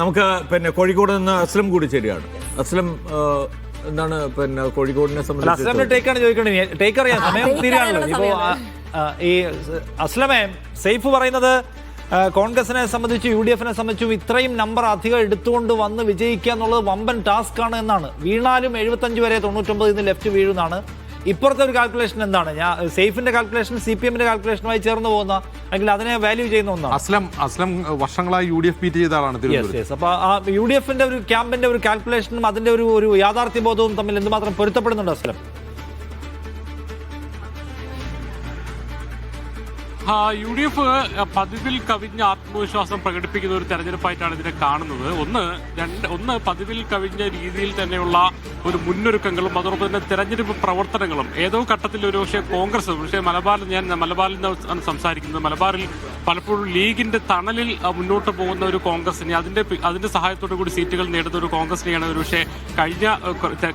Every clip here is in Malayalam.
നമുക്ക് പിന്നെ കോഴിക്കോട് നിന്ന് അസ്ലം കൂടി ശരിയാണ്. അസ്ലം എന്താണ് പിന്നെ കോഴിക്കോടിനെ സംബന്ധിച്ച് ടേക്കാണ് ചോദിക്കേണ്ടത്. ടേക്ക് അറിയാം, സമയം തീരെയാണല്ലോ. ഇപ്പോ ഈ അസ്ലമേ, സെയ്ഫ് പറയുന്നത് കോൺഗ്രസിനെ സംബന്ധിച്ചും UDF-നെ സംബന്ധിച്ചും ഇത്രയും നമ്പർ അധികം എടുത്തുകൊണ്ട് വന്ന് വിജയിക്കുക എന്നുള്ളത് വമ്പൻ ടാസ്ക് ആണ് എന്നാണ്. വീണാലും 75 വരെ 99 ലെഫ്റ്റ് വീഴുന്നതാണ്. ഇപ്പുറത്തെ ഒരു കാൽക്കുലേഷൻ എന്താണ്? സെയ്ഫിന്റെ കാൽക്കുലേഷൻ CPM-ന്റെ കാൽക്കുലേഷനുമായി ചേർന്ന് പോകുന്ന അല്ലെങ്കിൽ അതിനെ വാല്യൂ ചെയ്യുന്ന ഒന്നാണ്. അസ്ലം വർഷങ്ങളായി UDF ബീറ്റ് ചെയ്ത ആളാണ്. അപ്പൊ ആ UDF-ന്റെ ഒരു ക്യാമ്പിന്റെ ഒരു കാൽക്കുലേഷനും അതിന്റെ ഒരു യാഥാർത്ഥ്യബോധവും തമ്മിൽ എന്തുമാത്രം പൊരുത്തപ്പെടുന്നുണ്ട് അസ്ലം? UDF പതിവിൽ കവിഞ്ഞ ആത്മവിശ്വാസം പ്രകടിപ്പിക്കുന്ന ഒരു തെരഞ്ഞെടുപ്പായിട്ടാണ് ഇതിനെ കാണുന്നത്. ഒന്ന് പതിവിൽ കവിഞ്ഞ രീതിയിൽ തന്നെയുള്ള ഒരു മുന്നൊരുക്കങ്ങളും അതോടൊപ്പം തന്നെ തെരഞ്ഞെടുപ്പ് പ്രവർത്തനങ്ങളും. ഏതോ ഘട്ടത്തിൽ ഒരു പക്ഷേ കോൺഗ്രസ്, പക്ഷേ മലബാറിൽ നിന്നാണ് സംസാരിക്കുന്നത്. മലബാറിൽ പലപ്പോഴും ലീഗിന്റെ തണലിൽ മുന്നോട്ട് പോകുന്ന ഒരു കോൺഗ്രസിനെ, അതിന്റെ സഹായത്തോടു കൂടി സീറ്റുകൾ നേടുന്ന ഒരു കോൺഗ്രസിനെയാണ് ഒരു പക്ഷേ കഴിഞ്ഞ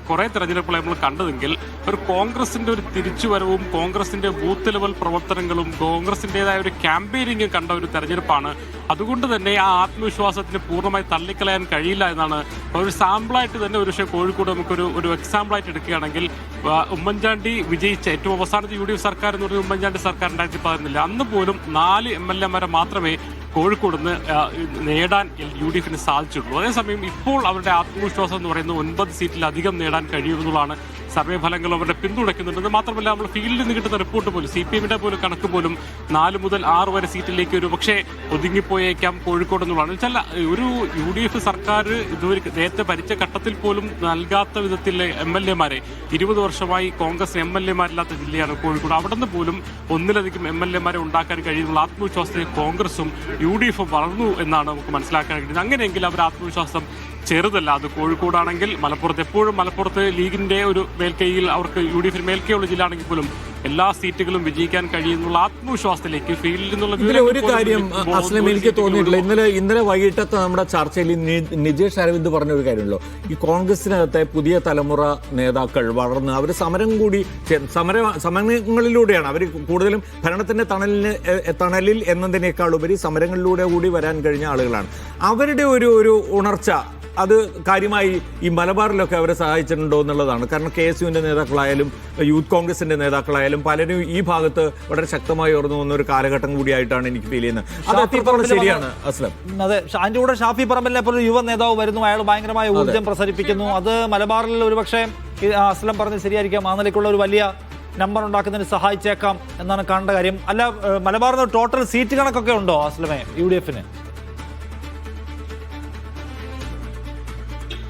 കുറെ തെരഞ്ഞെടുപ്പുകൾ നമ്മൾ കണ്ടതെങ്കിൽ ഒരു കോൺഗ്രസിന്റെ ഒരു തിരിച്ചുവരവും കോൺഗ്രസിന്റെ ബൂത്ത് ലെവൽ പ്രവർത്തനങ്ങളും കോൺഗ്രസിന്റേതായ ഒരു ക്യാമ്പയിനിങ് കണ്ട ഒരു തെരഞ്ഞെടുപ്പാണ്. അതുകൊണ്ട് തന്നെ ആ ആത്മവിശ്വാസത്തിന് പൂർണ്ണമായി തള്ളിക്കളയാൻ കഴിയില്ല എന്നാണ് ഒരു സാമ്പിളായിട്ട് തന്നെ ഒരു പക്ഷേ കോഴിക്കോട് നമുക്കൊരു എക്സാമ്പിളായിട്ട് എടുക്കുകയാണെങ്കിൽ ഉമ്മൻചാണ്ടി വിജയിച്ച ഏറ്റവും അവസാനത്തെ UDF സർക്കാർ എന്ന് പറയുന്നത് ഉമ്മൻചാണ്ടി സർക്കാർ 2014 അന്ന് പോലും 4 MLA-മാരെ മാത്രമേ കോഴിക്കോട് നിന്ന് നേടാൻ UDF-ന് സാധിച്ചിട്ടുള്ളൂ. അതേസമയം ഇപ്പോൾ അവരുടെ ആത്മവിശ്വാസം എന്ന് പറയുന്നത് 9 സീറ്റിലധികം നേടാൻ കഴിയുമെന്നുള്ളതാണ് സർവേ ഫലങ്ങൾ അവരുടെ പിന്തുണയ്ക്കുന്നുണ്ട്. മാത്രമല്ല നമ്മൾ ഫീൽഡിൽ നിന്ന് കിട്ടുന്ന റിപ്പോർട്ട് പോലും CPM-ന്റെ പോലും കണക്ക് പോലും 4 മുതൽ 6 വരെ സീറ്റിലേക്ക് ഒരു പക്ഷേ ഒതുങ്ങിപ്പോയേക്കാം കോഴിക്കോട് എന്നുള്ളതാണ്. വെച്ചാൽ ഒരു UDF സർക്കാർ ഇതുവരെ നേരത്തെ ഭരിച്ച ഘട്ടത്തിൽ പോലും നൽകാത്ത വിധത്തിൽ MLA-മാരെ 20 വർഷമായി കോൺഗ്രസ് MLA-മാരില്ലാത്ത ജില്ലയാണ് കോഴിക്കോട്. അവിടെ നിന്ന് പോലും ഒന്നിലധികം MLA-മാരെ ഉണ്ടാക്കാൻ കഴിയുന്ന ആത്മവിശ്വാസത്തിൽ കോൺഗ്രസും UDF-ഉം വളർന്നു എന്നാണ് നമുക്ക് മനസ്സിലാക്കാൻ കഴിയുന്നത്. അങ്ങനെയെങ്കിൽ അവർ ആത്മവിശ്വാസം ചെറുതല്ല. അത് കോഴിക്കോടാണെങ്കിൽ മലപ്പുറത്ത് ലീഗിന്റെ ഒരു മേൽക്കൈയിൽ അവർക്ക് UDF-ന് മേൽക്കൈയുള്ള ജില്ല ആണെങ്കിൽ പോലും എല്ലാ സീറ്റുകളും വിജയിക്കാൻ കഴിയുന്നുള്ള ആത്മവിശ്വാസത്തിലേക്ക് ഫീൽഡിൽ നിന്നുള്ള ഒരു കാര്യം അസ്ലം എനിക്ക് തോന്നിയിട്ടില്ല. ഇന്നലെ വൈകിട്ടത്തെ നമ്മുടെ ചർച്ചയിൽ നിജേഷ് അരവിന്ദ് പറഞ്ഞ ഒരു കാര്യമല്ലോ, ഈ കോൺഗ്രസിനകത്തെ പുതിയ തലമുറ നേതാക്കൾ വളർന്ന് അവർ സമരങ്ങളിലൂടെയാണ് അവർ കൂടുതലും ഭരണത്തിന്റെ തണലിൽ എന്നതിനേക്കാൾ ഉപരി സമരങ്ങളിലൂടെ കൂടി വരാൻ കഴിഞ്ഞ ആളുകളാണ്. അവരുടെ ഒരു ഉണർച്ച അത് കാര്യമായി ഈ മലബാറിലൊക്കെ അവരെ സഹായിച്ചിട്ടുണ്ടോ എന്നുള്ളതാണ്. കാരണം KSU-വിന്റെ നേതാക്കളായാലും യൂത്ത് കോൺഗ്രസിന്റെ നേതാക്കളായാലും പലരും ഈ ഭാഗത്ത് വളരെ ശക്തമായി ഉയർന്നു വന്ന ഒരു കാലഘട്ടം കൂടിയായിട്ടാണ് എനിക്ക് ഫീൽ ചെയ്യുന്നത്. അത് എത്രത്തോളം ശരിയാണ് അസ്ലം? അതെ, അതിന്റെ കൂടെ ഷാഫി പറമ്പലിനെ പോലെ യുവ നേതാവ് വരുന്നു, അയാൾ ഭയങ്കരമായ ഊർജ്ജം പ്രസരിപ്പിക്കുന്നു. അത് മലബാറിൽ ഒരുപക്ഷെ അസ്ലം പറഞ്ഞത് ശരിയായിരിക്കാം, ആ നിലയ്ക്കുള്ള ഒരു വലിയ നമ്പർ ഉണ്ടാക്കുന്നതിന് സഹായിച്ചേക്കാം എന്നാണ് കാണേണ്ട കാര്യം. അല്ല, മലബാറിന് ടോട്ടൽ സീറ്റ് കണക്കൊക്കെ ഉണ്ടോ അസ്ലമേ UDF-ന്?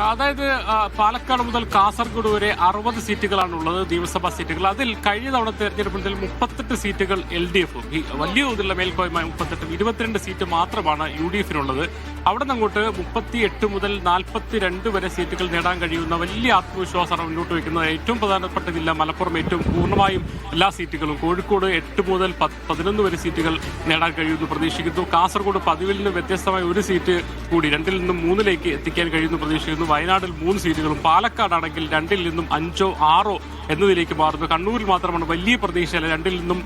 അതായത് പാലക്കാട് മുതൽ കാസർഗോഡ് വരെ 60 സീറ്റുകളാണുള്ളത്, നിയമസഭാ സീറ്റുകൾ. അതിൽ കഴിഞ്ഞ തവണ തെരഞ്ഞെടുപ്പിൽ 38 സീറ്റുകൾ LDF, വലിയ തോതിലുള്ള മേൽക്കോയ്മ 38, 22 സീറ്റ് മാത്രമാണ് UDF-നുള്ളത്. അവിടെ നിന്ന് അങ്ങോട്ട് 38 മുതൽ 42 വരെ സീറ്റുകൾ നേടാൻ കഴിയുന്ന വലിയ ആത്മവിശ്വാസമാണ് മുന്നോട്ട് വയ്ക്കുന്നത്. ഏറ്റവും പ്രധാനപ്പെട്ട ജില്ല മലപ്പുറം, ഏറ്റവും പൂർണ്ണമായും എല്ലാ സീറ്റുകളും. കോഴിക്കോട് 8 മുതൽ 11 വരെ സീറ്റുകൾ നേടാൻ കഴിയുമെന്ന് പ്രതീക്ഷിക്കുന്നു. കാസർഗോഡ് പതിവിൽ നിന്ന് വ്യത്യസ്തമായ ഒരു സീറ്റ് കൂടി 2-ൽ നിന്നും 3-ലേക്ക് എത്തിക്കാൻ കഴിയുമെന്ന് പ്രതീക്ഷിക്കുന്നു. വയനാട്ടിൽ 3 സീറ്റുകളും, പാലക്കാടാണെങ്കിൽ 2-ൽ നിന്നും 5-ഓ 6-ഓ എന്നതിലേക്ക് മാറുന്നു. കണ്ണൂരിൽ മാത്രമാണ് വലിയ പ്രതീക്ഷയല്ല, 2-ൽ നിന്നും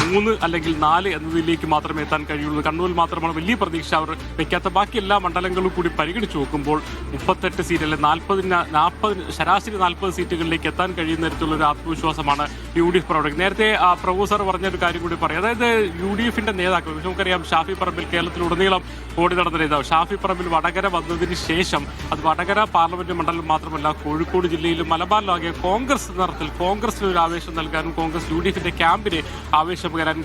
3 അല്ലെങ്കിൽ 4 എന്നതിലേക്ക് മാത്രമേ എത്താൻ കഴിയുള്ളൂ. കണ്ണൂരിൽ മാത്രമാണ് വലിയ പ്രതീക്ഷ അവർ വെക്കാത്ത. ബാക്കി എല്ലാ മണ്ഡലങ്ങളും കൂടി പരിഗണിച്ച് നോക്കുമ്പോൾ 38 സീറ്റ് അല്ലെ 40 ശരാശരി 40 സീറ്റുകളിലേക്ക് എത്താൻ കഴിയുന്ന തരത്തിലുള്ള ഒരു ആത്മവിശ്വാസമാണ് UDF പ്രവർത്തകർ. നേരത്തെ പ്രൊഫസർ പറഞ്ഞൊരു കാര്യം കൂടി പറയും. അതായത് UDF-ന്റെ നേതാക്കൾ, നമുക്കറിയാം ഷാഫി പറമ്പിൽ കേരളത്തിലുടനീളം ഓടി നടന്ന നേതാവ്. ഷാഫി പറമ്പിൽ വടകര വന്നതിന് ശേഷം അത് വടകര പാർലമെന്റ് മണ്ഡലം മാത്രമല്ല കോഴിക്കോട് ജില്ലയിലും മലബാറിലാകെ കോൺഗ്രസ് നിറത്തിൽ കോൺഗ്രസിന് ഒരു ആവേശം നൽകാനും കോൺഗ്രസ് UDF-ന്റെ ക്യാമ്പിന് ആവേശം പകരാനും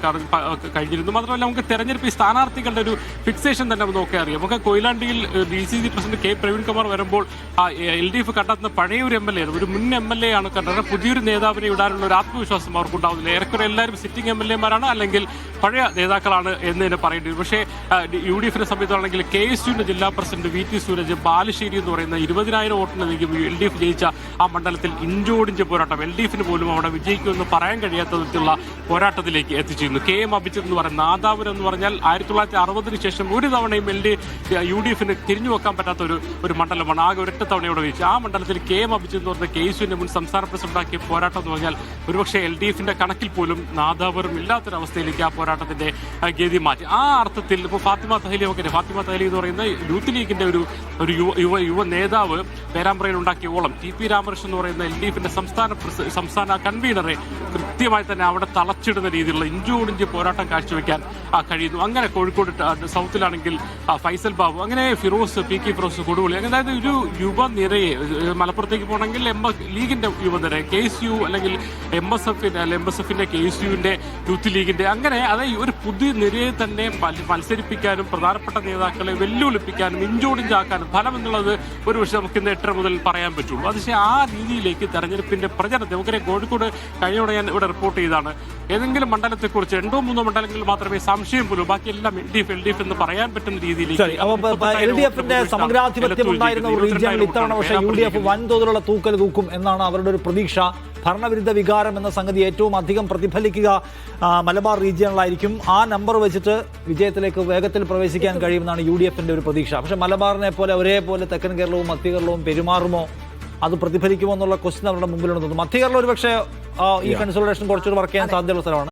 കഴിഞ്ഞിരുന്നു. മാത്രമല്ല നമുക്ക് തെരഞ്ഞെടുപ്പ് സ്ഥാനാർത്ഥികളുടെ ഒരു ഫിക്സേഷൻ തന്നെ നോക്കി അറിയാം. നമുക്ക് കൊയിലാണ്ടിയിൽ DCC പ്രസിഡന്റ് K പ്രവീൺകുമാർ വരുമ്പോൾ LDF കണ്ടെത്തുന്ന പഴയ ഒരു MLA, ഒരു മുൻ MLA ആണ് കണ്ടത്. പുതിയൊരു നേതാവിനെ ഇടാനുള്ള ഒരു ആത്മവിശ്വാസം അവർക്കുണ്ടാവുന്നില്ല. ഏറെക്കുറെ എല്ലാവരും സിറ്റിംഗ് MLA-മാരാണ് അല്ലെങ്കിൽ പഴയ നേതാക്കളാണ് എന്ന് തന്നെ പറയേണ്ടി വരും. പക്ഷേ UDF-നെ സംബന്ധിച്ചാണെങ്കിൽ KSU-ന്റെ ജില്ലാ പ്രസിഡന്റ് VT സൂരജ് ബാലുശ്ശേരി എന്ന് പറയുന്ന 20,000 വോട്ടിന് LDF ജയിച്ച ആ മണ്ഡലത്തിൽ ഇഞ്ചോടിഞ്ച് പോരാട്ടം, LDF-ന് പോലും അവിടെ വിജയിക്കുമെന്ന് പറയാൻ കഴിയാത്ത വിധത്തിലുള്ള പോരാട്ടത്തിലേക്ക് എത്തിച്ചിരുന്നു. KM അഭിജിത്ത് എന്ന് പറയുന്ന നാദാപുരം എന്ന് പറഞ്ഞാൽ 1960-ന് ശേഷം ഒരു തവണയും UDF-ന് തിരിഞ്ഞു വെക്കാൻ പറ്റാത്ത ഒരു മണ്ഡലമാണ്. ആകെ ഒരൊറ്റ തവണയോടെ ജയിച്ചു. ആ മണ്ഡലത്തിൽ KM അഭിജിത്ത് എന്ന് പറഞ്ഞ KSU-ന്റെ മുൻ സംസ്ഥാന പ്രസിഡന്റാക്കിയ പോരാട്ടം എന്ന് പറഞ്ഞാൽ ഒരുപക്ഷെ ഒരുപക്ഷെ LDF-ന്റെ കണക്കിൽ പോലും നാദാപുരം ഇല്ലാത്തൊരവസ്ഥയിലേക്ക് ആ പോരാട്ടത്തിന്റെ ഗതി മാറ്റി. ആ അർത്ഥത്തിൽ ഇപ്പോൾ ഫാത്തിമ തഹ്ലി എന്ന് പറയുന്ന യൂത്ത് ലീഗിന്റെ ഒരു യുവ നേതാവ് പേരാമ്പ്രയിൽ ഉണ്ടാക്കിയ ഓളം, TP രാമകൃഷ്ണൻ എന്ന് പറയുന്ന LDF-ന്റെ സംസ്ഥാന കൺവീനറെ കൃത്യമായി തന്നെ അവിടെ തളച്ചിടുന്ന രീതിയിലുള്ള ഇഞ്ചോടിഞ്ച് പോരാട്ടം കാഴ്ചവെക്കാൻ കഴിയുന്നു. അങ്ങനെ കോഴിക്കോട് സൗത്തിലാണെങ്കിൽ ഫൈസൽ ബാബു, അങ്ങനെ PK ഫിറോസ് കൊടുവള്ളി, അങ്ങനെ അതായത് ഒരു യുവനിരയെ മലപ്പുറത്തേക്ക് പോകണമെങ്കിൽ ലീഗിന്റെ യുവനിര, KSU അല്ലെങ്കിൽ MSF-ന്റെ KSU-ന്റെ യൂത്ത് ലീഗിന്റെ, അങ്ങനെ അതായത് ഒരു പുതിയ നിരയെ തന്നെ മത്സരിപ്പിക്കാനും പ്രധാനപ്പെട്ട നേതാക്കളെ വെല്ലുവിളിപ്പിക്കാനും ഇഞ്ചോടിഞ്ചാക്കാനും ഫലം എന്നുള്ളത് ഒരു പക്ഷേ നമുക്ക് ഇന്ന് 8 മുതൽ പറയാൻ പറ്റുള്ളൂ. പക്ഷേ ആ രീതിയിലേക്ക് തെരഞ്ഞെടുപ്പിന്റെ പ്രചരണം നമുക്കറിയാം. കോഴിക്കോട് കഴിഞ്ഞോടെ ഞാൻ ഇവിടെ റിപ്പോർട്ട് ചെയ്താണ്, ഏതെങ്കിലും മണ്ഡലത്തെക്കുറിച്ച് 2-3 മണ്ഡലങ്ങളിൽ മാത്രമേ സംശയം പോലും, ബാക്കിയെല്ലാം LDF എന്ന് പറയാൻ പറ്റുന്ന രീതിയിലേക്ക് LDF-ന്റെ സമഗ്രാധിപത്യം ഉണ്ടായിരുന്ന ഒരു റീജിയനിൽ ഇത്തവണ പക്ഷേ UDF വൻതോതിലുള്ള തൂക്കൽ തൂക്കും എന്നാണ് അവരുടെ ഒരു പ്രതീക്ഷ. ഭരണവിരുദ്ധ വികാരം എന്ന സംഗതി ഏറ്റവും അധികം പ്രതിഫലിക്കുക മലബാർ റീജിയനിലായിരിക്കും. ആ നമ്പർ വെച്ചിട്ട് വിജയത്തിലേക്ക് വേഗത്തിൽ പ്രവേശിക്കാൻ കഴിയുമെന്നാണ് UDF-ന്റെ ഒരു പ്രതീക്ഷ. പക്ഷേ മലബാറിനെ പോലെ ഒരേപോലെ തെക്കൻ കേരളവും മധ്യ കേരളവും പെരുമാറുമോ, അത് പ്രതിഫലിക്കുമോ എന്നുള്ള ക്വസ്റ്റ്യൻ അവരുടെ മുമ്പിലുണ്ടെന്ന് തോന്നുന്നു. മധ്യ കേരളം ഒരു പക്ഷേ ഈ കൺസോളിഡേഷൻ കുറച്ചുകൂടി വർക്ക് ചെയ്യാൻ സാധ്യതയുള്ള സ്ഥലമാണ്.